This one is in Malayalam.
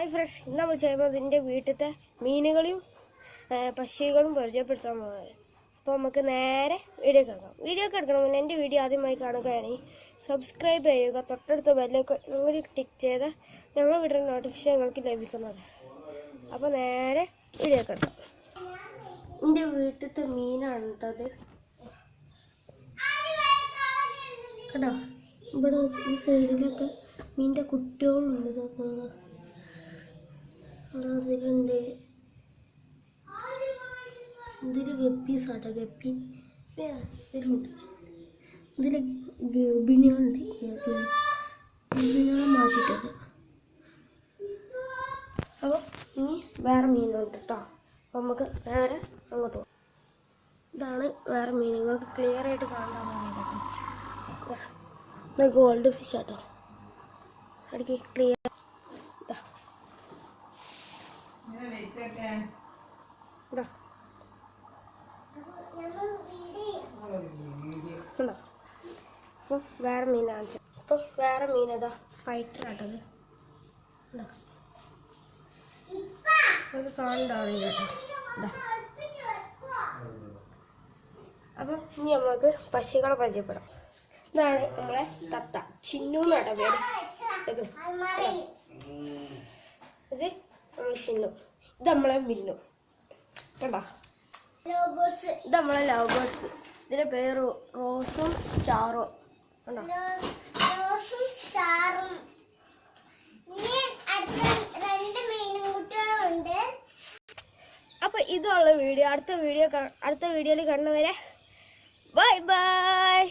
ഹായ് ഫ്രണ്ട്സ്, ഇന്ന് നമ്മൾ ചെയ്യുന്നത് എൻ്റെ വീട്ടിലത്തെ മീനുകളും പക്ഷികളും പരിചയപ്പെടുത്താൻ പോകുന്നത്. അപ്പോൾ നമുക്ക് നേരെ വീഡിയോ എടുക്കണം മുന്നേ എൻ്റെ വീഡിയോ ആദ്യമായി കാണുകയാണെങ്കിൽ സബ്സ്ക്രൈബ് ചെയ്യുക, തൊട്ടടുത്ത ബെല്ലൊക്കെ നിങ്ങൾ ടിക്ക് ചെയ്താൽ ഞങ്ങൾ വിടുന്ന നോട്ടിഫിക്കേഷൻ നിങ്ങൾക്ക് ലഭിക്കുന്നത്. അപ്പോൾ നേരെ വീഡിയോ എടുക്കാം. എൻ്റെ വീട്ടിലത്തെ മീനാണ് കേട്ടത്. കേട്ടോ, ഇവിടെ ഈ സൈഡിലൊക്കെ മീനിൻ്റെ കുട്ടികളുണ്ട്. നോക്കുന്നത് അതിലുണ്ട്. ഇതിൽ ഗപ്പീസാട്ടോ, ഗപ്പി ഇതിലുണ്ട്. ഇതിൽ ഗർഭിണികളുണ്ട്, ഗർഭിണികളെ മാറ്റിയിട്ടൊക്കെ. അപ്പോൾ ഇനി വേറെ മീനുണ്ട് കേട്ടോ. അപ്പോൾ നമുക്ക് നേരെ അങ്ങോട്ട് പോകാം. ഇതാണ് വേറെ മീൻ, നിങ്ങൾക്ക് ക്ലിയർ ആയിട്ട് കാണാൻ ഇത് ഗോൾഡ് ഫിഷ് ആട്ടോ. ഇടയ്ക്ക് ക്ലിയർ അപ്പോൾ വേറെ മീനാണ്. അപ്പോൾ വേറെ മീനതാ ഫൈറ്റർ ആട്ടത്. അത് കാണണ്ടാവില്ല കേട്ടോ. അപ്പം ഇനി നമുക്ക് പക്ഷികളെ പരിചയപ്പെടാം. ഇതാണ് നമ്മളെ തത്ത, ചിന്നു എന്നാട്ടോ പേര്. ഇത് നമ്മൾ ചിന്നു, ഇത് നമ്മളെ മിന്നു. കണ്ടോ, ഇത് നമ്മളെ ലവ് ബേർഡ്സ്. ഇതിന്റെ പേര് റോസും സ്റ്റാറും. കണ്ടോ, അപ്പൊ ഇതുള്ള വീഡിയോ അടുത്ത വീഡിയോയിൽ കാണുന്നവരെ ബൈ ബൈ.